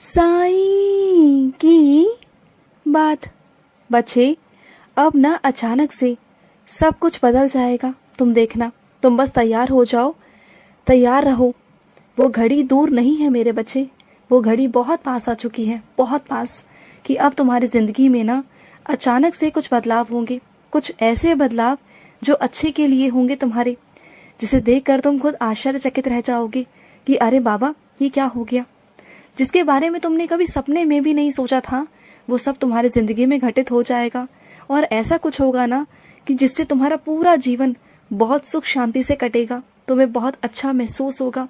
साईं की बात। बच्चे, अब ना अचानक से सब कुछ बदल जाएगा, तुम देखना। तुम बस तैयार हो जाओ, तैयार रहो। वो घड़ी दूर नहीं है मेरे बच्चे, वो घड़ी बहुत पास आ चुकी है, बहुत पास, कि अब तुम्हारी जिंदगी में ना अचानक से कुछ बदलाव होंगे, कुछ ऐसे बदलाव जो अच्छे के लिए होंगे तुम्हारे, जिसे देखकर तुम खुद आश्चर्यचकित रह जाओगे कि अरे बाबा, ये क्या हो गया। जिसके बारे में तुमने कभी सपने में भी नहीं सोचा था, वो सब तुम्हारी जिंदगी में घटित हो जाएगा। और ऐसा कुछ होगा ना कि जिससे तुम्हारा पूरा जीवन बहुत सुख शांति से कटेगा, तुम्हें बहुत अच्छा महसूस होगा।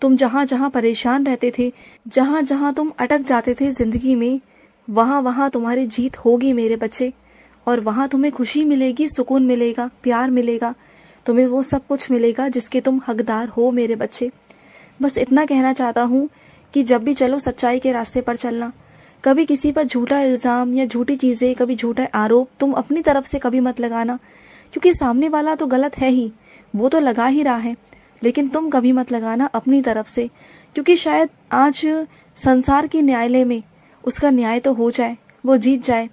तुम जहाँ जहाँ परेशान रहते थे, जहाँ जहाँ तुम अटक जाते थे जिंदगी में, वहाँ वहाँ तुम्हारी जीत होगी मेरे बच्चे। और वहाँ तुम्हें खुशी मिलेगी, सुकून मिलेगा, प्यार मिलेगा, तुम्हें वो सब कुछ मिलेगा जिसके तुम हकदार हो मेरे बच्चे। बस इतना कहना चाहता हूँ कि जब भी चलो सच्चाई के रास्ते पर चलना। कभी किसी पर झूठा इल्जाम या झूठी चीजें, कभी झूठा आरोप तुम अपनी तरफ से कभी मत लगाना, क्योंकि सामने वाला तो गलत है ही, वो तो लगा ही रहा है, लेकिन तुम कभी मत लगाना अपनी तरफ से, क्योंकि शायद आज संसार के न्यायालय में उसका न्याय तो हो जाए, वो जीत जाए,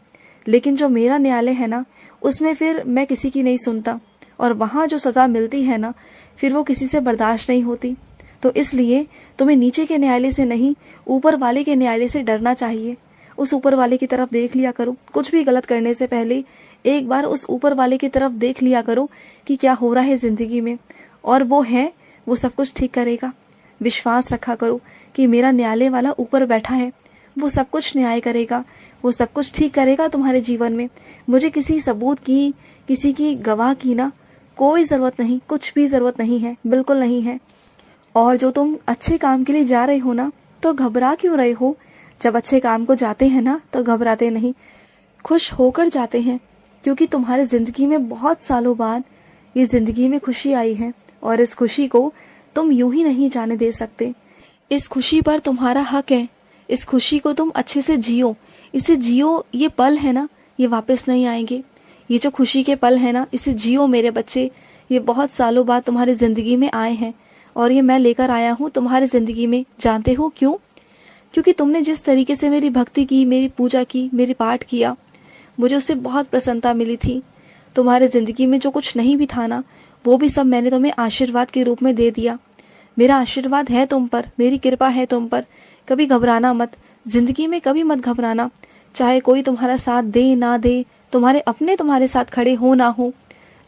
लेकिन जो मेरा न्यायालय है ना, उसमें फिर मैं किसी की नहीं सुनता, और वहाँ जो सजा मिलती है ना, फिर वो किसी से बर्दाश्त नहीं होती। तो इसलिए तुम्हें नीचे के न्यायालय से नहीं, ऊपर वाले के न्यायालय से डरना चाहिए। उस ऊपर वाले की तरफ देख लिया करो, कुछ भी गलत करने से पहले एक बार उस ऊपर वाले की तरफ देख लिया करो कि क्या हो रहा है जिंदगी में, और वो है, वो सब कुछ ठीक करेगा। विश्वास रखा करो कि मेरा न्यायालय वाला ऊपर बैठा है, वो सब कुछ न्याय करेगा, वो सब कुछ ठीक करेगा तुम्हारे जीवन में। मुझे किसी सबूत की, किसी की गवाह की ना कोई जरूरत नहीं, कुछ भी जरूरत नहीं है, बिल्कुल नहीं है। और जो तुम अच्छे काम के लिए जा रहे हो ना, तो घबरा क्यों रहे हो। जब अच्छे काम को जाते हैं ना, तो घबराते नहीं, खुश होकर जाते हैं, क्योंकि तुम्हारे जिंदगी में बहुत सालों बाद ये जिंदगी में खुशी आई है, और इस खुशी को तुम यूं ही नहीं जाने दे सकते। इस खुशी पर तुम्हारा हक है, इस खुशी को तुम अच्छे से जियो, इसे जियो। ये पल है ना, ये वापस नहीं आएंगे। ये जो खुशी के पल है ना, इसे जियो मेरे बच्चे। ये बहुत सालों बाद तुम्हारी जिंदगी में आए हैं, और ये मैं लेकर आया हूँ तुम्हारी जिंदगी में। जानते हो क्यों? क्योंकि तुमने जिस तरीके से मेरी भक्ति की, मेरी पूजा की, मेरी पाठ किया, मुझे उससे बहुत प्रसन्नता मिली थी। तुम्हारे जिंदगी में जो कुछ नहीं भी था ना, वो भी सब मैंने तुम्हें आशीर्वाद के रूप में दे दिया। मेरा आशीर्वाद है तुम पर, मेरी कृपा है तुम पर। कभी घबराना मत, जिंदगी में कभी मत घबराना। चाहे कोई तुम्हारा साथ दे ना दे, तुम्हारे अपने तुम्हारे साथ खड़े हो ना हो,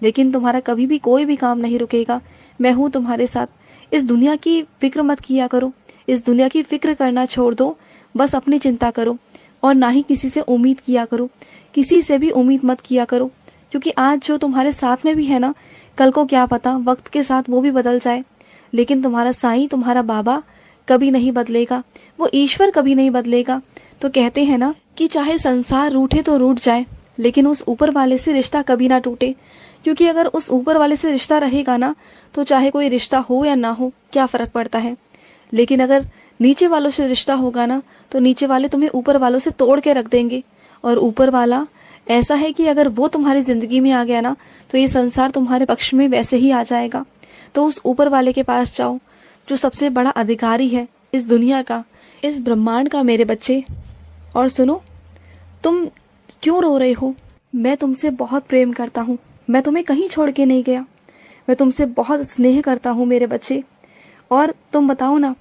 लेकिन तुम्हारा कभी भी कोई भी काम नहीं रुकेगा। मैं हूँ तुम्हारे साथ। इस दुनिया की फिक्र मत किया करो, इस दुनिया की फिक्र करना छोड़ दो, बस अपनी चिंता करो, और ना ही किसी से उम्मीद किया करो। किसी से भी उम्मीद मत किया करो, क्योंकि आज जो तुम्हारे साथ में भी है ना, कल को क्या पता वक्त के साथ वो भी बदल जाए। लेकिन तुम्हारा साईं, तुम्हारा बाबा कभी नहीं बदलेगा, वो ईश्वर कभी नहीं बदलेगा। तो कहते हैं ना कि चाहे संसार रूठे तो रूठ जाए, लेकिन उस ऊपर वाले से रिश्ता कभी ना टूटे। क्योंकि अगर उस ऊपर वाले से रिश्ता रहेगा ना, तो चाहे कोई रिश्ता हो या ना हो, क्या फर्क पड़ता है। लेकिन अगर नीचे वालों से रिश्ता होगा ना, तो नीचे वाले तुम्हें ऊपर वालों से तोड़ के रख देंगे। और ऊपर वाला ऐसा है कि अगर वो तुम्हारी जिंदगी में आ गया ना, तो ये संसार तुम्हारे पक्ष में वैसे ही आ जाएगा। तो उस ऊपर वाले के पास जाओ, जो सबसे बड़ा अधिकारी है इस दुनिया का, इस ब्रह्मांड का मेरे बच्चे। और सुनो, तुम क्यों रो रहे हो? मैं तुमसे बहुत प्रेम करता हूँ, मैं तुम्हें कहीं छोड़ के नहीं गया। मैं तुमसे बहुत स्नेह करता हूँ मेरे बच्चे। और तुम बताओ ना,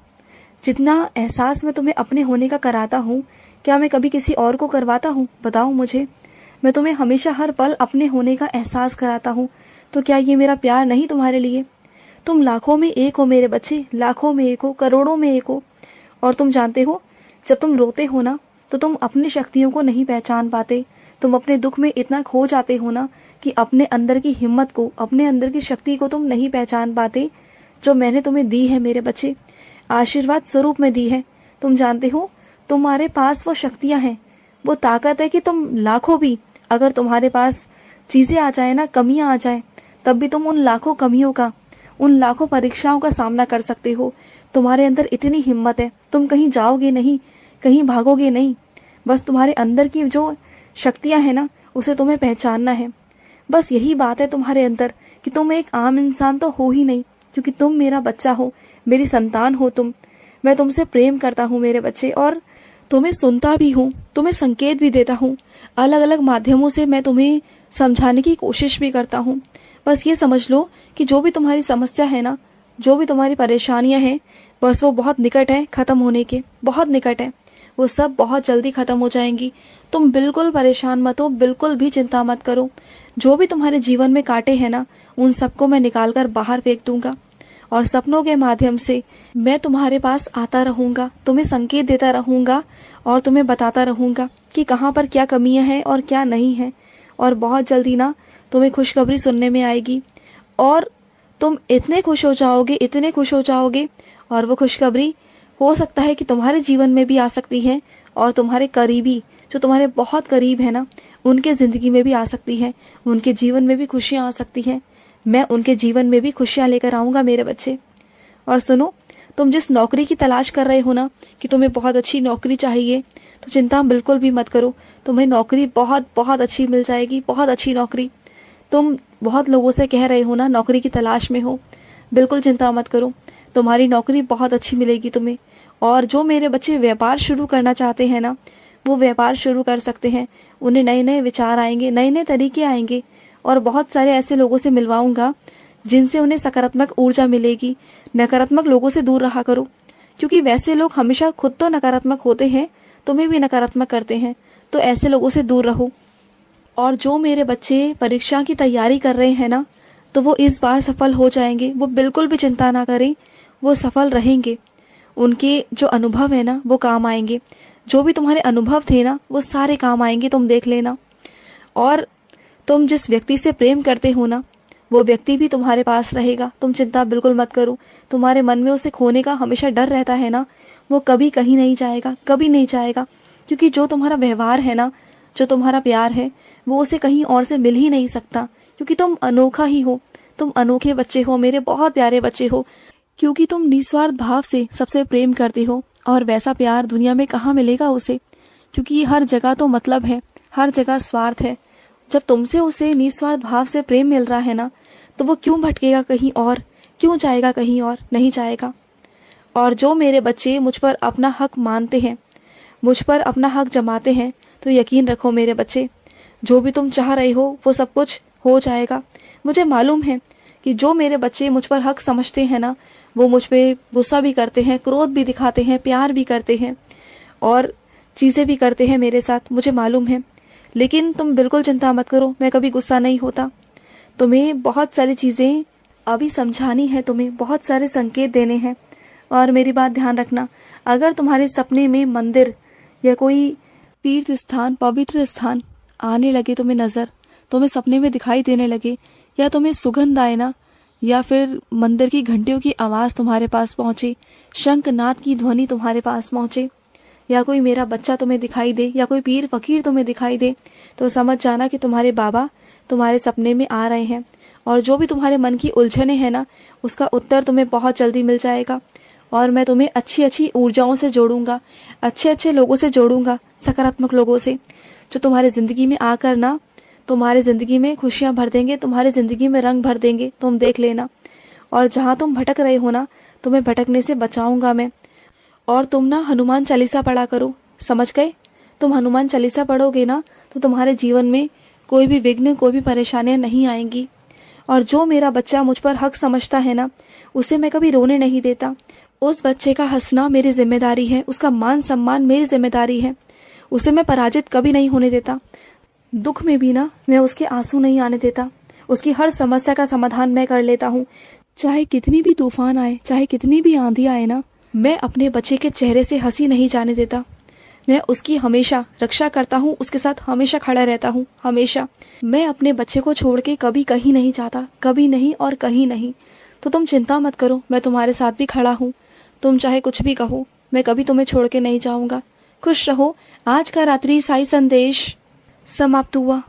जितना एहसास मैं तुम्हें अपने होने का कराता हूँ, क्या मैं कभी किसी और को करवाता हूँ? बताओ मुझे। मैं तुम्हें हमेशा हर पल अपने होने का एहसास कराता हूँ, तो क्या ये मेरा प्यार नहीं तुम्हारे लिए? तुम लाखों में एक हो मेरे बच्चे, लाखों में एक हो, करोड़ों में एक हो। और तुम जानते हो, जब तुम रोते हो ना, तो तुम अपनी शक्तियों को नहीं पहचान पाते। तुम अपने दुख में इतना खो जाते हो ना, कि अपने अंदर की हिम्मत को, अपने अंदर की शक्ति को तुम नहीं पहचान पाते, जो मैंने तुम्हें दी है मेरे बच्चे, आशीर्वाद स्वरूप में दी है। तुम जानते हो, तुम्हारे पास वो शक्तियां हैं, वो ताकत है कि तुम लाखों भी, अगर तुम्हारे पास चीजें आ जाए ना, कमियां आ जाए, तब भी तुम उन लाखों कमियों का, उन लाखों परीक्षाओं का सामना कर सकते हो। तुम्हारे अंदर इतनी हिम्मत है, तुम कहीं जाओगे नहीं, कहीं भागोगे नहीं। बस तुम्हारे अंदर की जो शक्तियां हैं ना, उसे तुम्हें पहचानना है। बस यही बात है तुम्हारे अंदर, कि तुम एक आम इंसान तो हो ही नहीं, क्योंकि तुम मेरा बच्चा हो, मेरी संतान हो तुम। मैं तुमसे प्रेम करता हूँ मेरे बच्चे, और तुम्हें सुनता भी हूँ, तुम्हें संकेत भी देता हूँ, अलग अलग माध्यमों से मैं तुम्हें समझाने की कोशिश भी करता हूँ। बस ये समझ लो कि जो भी तुम्हारी समस्या है ना, जो भी तुम्हारी परेशानियां हैं, बस वो बहुत निकट है ख़त्म होने के, बहुत निकट है। वो सब बहुत जल्दी ख़त्म हो जाएंगी। तुम बिल्कुल परेशान मत हो, बिल्कुल भी चिंता मत करो। जो भी तुम्हारे जीवन में कांटे हैं ना, उन सबको मैं निकाल कर बाहर फेंक दूंगा, और सपनों के माध्यम से मैं तुम्हारे पास आता रहूंगा, तुम्हें संकेत देता रहूंगा और तुम्हें बताता रहूंगा कि कहाँ पर क्या कमियां हैं और क्या नहीं है। और बहुत जल्दी ना तुम्हें खुशखबरी सुनने में आएगी, और तुम इतने खुश हो जाओगे, इतने खुश हो जाओगे, और वो खुशखबरी हो सकता है कि तुम्हारे जीवन में भी आ सकती है, और तुम्हारे करीबी जो तुम्हारे बहुत करीब है ना, उनके ज़िंदगी में भी आ सकती है, उनके जीवन में भी खुशियाँ आ सकती हैं। मैं उनके जीवन में भी खुशियाँ लेकर आऊँगा मेरे बच्चे। और सुनो, तुम जिस नौकरी की तलाश कर रहे हो ना, कि तुम्हें बहुत अच्छी नौकरी चाहिए, तो चिंता बिल्कुल भी मत करो। तुम्हें नौकरी बहुत बहुत अच्छी मिल जाएगी, बहुत अच्छी नौकरी। तुम बहुत लोगों से कह रहे हो ना नौकरी की तलाश में हो, बिल्कुल चिंता मत करो, तुम्हारी नौकरी बहुत अच्छी मिलेगी तुम्हें। और जो मेरे बच्चे व्यापार शुरू करना चाहते हैं ना, वो व्यापार शुरू कर सकते हैं। उन्हें नए नए विचार आएंगे, नए नए तरीके आएंगे, और बहुत सारे ऐसे लोगों से मिलवाऊंगा जिनसे उन्हें सकारात्मक ऊर्जा मिलेगी। नकारात्मक लोगों से दूर रहा करो, क्योंकि वैसे लोग हमेशा खुद तो नकारात्मक होते हैं, तुम्हें भी नकारात्मक करते हैं, तो ऐसे लोगों से दूर रहो। और जो मेरे बच्चे परीक्षा की तैयारी कर रहे हैं ना, तो वो इस बार सफल हो जाएंगे, वो बिल्कुल भी चिंता ना करें, वो सफल रहेंगे। उनके जो अनुभव है ना, वो काम आएंगे। जो भी तुम्हारे अनुभव थे ना, वो सारे काम आएंगे, तुम देख लेना। और तुम जिस व्यक्ति से प्रेम करते हो ना, वो व्यक्ति भी तुम्हारे पास रहेगा, तुम चिंता बिल्कुल मत करो। तुम्हारे मन में उसे खोने का हमेशा डर रहता है ना, वो कभी कहीं नहीं जाएगा, कभी नहीं जाएगा, क्योंकि जो तुम्हारा व्यवहार है ना, जो तुम्हारा प्यार है, वो उसे कहीं और से मिल ही नहीं सकता, क्योंकि तुम अनोखा ही हो, तुम अनोखे बच्चे हो, मेरे बहुत प्यारे बच्चे हो, क्योंकि तुम निस्वार्थ भाव से सबसे प्रेम करते हो। और वैसा प्यार दुनिया में कहाँ मिलेगा उसे, क्योंकि हर जगह तो मतलब है, हर जगह स्वार्थ है। जब तुमसे उसे निस्वार्थ भाव से प्रेम मिल रहा है ना, तो वो क्यों भटकेगा कहीं और, क्यों जाएगा कहीं और, नहीं जाएगा। और जो मेरे बच्चे मुझ पर अपना हक मानते हैं, मुझ पर अपना हक जमाते हैं, तो यकीन रखो मेरे बच्चे, जो भी तुम चाह रहे हो वो सब कुछ हो जाएगा। मुझे मालूम है कि जो मेरे बच्चे मुझ पर हक समझते हैं ना, वो मुझ पे गुस्सा भी करते हैं, क्रोध भी दिखाते हैं, प्यार भी करते हैं, और चीज़ें भी करते हैं मेरे साथ, मुझे मालूम है। लेकिन तुम बिल्कुल चिंता मत करो, मैं कभी गुस्सा नहीं होता। तुम्हें बहुत सारी चीज़ें अभी समझानी है, तुम्हें बहुत सारे संकेत देने हैं। और मेरी बात ध्यान रखना, अगर तुम्हारे सपने में मंदिर या कोई तीर्थ स्थान, पवित्र स्थान आने लगे तुम्हें नज़र, तुम्हें सपने में दिखाई देने लगे, या तुम्हें सुगंध आए ना, या फिर मंदिर की घंटियों की आवाज़ तुम्हारे पास पहुँचे, शंखनाद की ध्वनि तुम्हारे पास पहुँचे, या कोई मेरा बच्चा तुम्हें दिखाई दे, या कोई पीर फकीर तुम्हें दिखाई दे, तो समझ जाना कि तुम्हारे बाबा तुम्हारे सपने में आ रहे हैं। और जो भी तुम्हारे मन की उलझने हैं ना, उसका उत्तर तुम्हें बहुत जल्दी मिल जाएगा। और मैं तुम्हें अच्छी अच्छी ऊर्जाओं से जोड़ूंगा, अच्छे अच्छे लोगों से जोड़ूंगा, सकारात्मक लोगों से, जो तुम्हारे ज़िंदगी में आकर ना तुम्हारे ज़िंदगी में खुशियाँ भर देंगे, तुम्हारे ज़िंदगी में रंग भर देंगे, तुम देख लेना। और जहाँ तुम भटक रहे हो ना, तुम्हें भटकने से बचाऊंगा मैं। और तुम ना हनुमान चालीसा पढ़ा करो, समझ गए? तुम हनुमान चालीसा पढ़ोगे ना, तो तुम्हारे जीवन में कोई भी विघ्न, कोई भी परेशानियाँ नहीं आएंगी। और जो मेरा बच्चा मुझ पर हक समझता है ना, उसे मैं कभी रोने नहीं देता। उस बच्चे का हंसना मेरी जिम्मेदारी है, उसका मान सम्मान मेरी जिम्मेदारी है, उसे मैं पराजित कभी नहीं होने देता। दुख में भी ना मैं उसके आंसू नहीं आने देता, उसकी हर समस्या का समाधान मैं कर लेता हूँ। चाहे कितनी भी तूफान आए, चाहे कितनी भी आंधी आए ना, मैं अपने बच्चे के चेहरे से हंसी नहीं जाने देता। मैं उसकी हमेशा रक्षा करता हूँ, उसके साथ हमेशा खड़ा रहता हूँ, हमेशा। मैं अपने बच्चे को छोड़ के कभी कहीं नहीं जाता, कभी नहीं और कहीं नहीं। तो तुम चिंता मत करो, मैं तुम्हारे साथ भी खड़ा हूँ। तुम चाहे कुछ भी कहो, मैं कभी तुम्हें छोड़ के नहीं जाऊँगा। खुश रहो। आज का रात्रि साई संदेश समाप्त हुआ।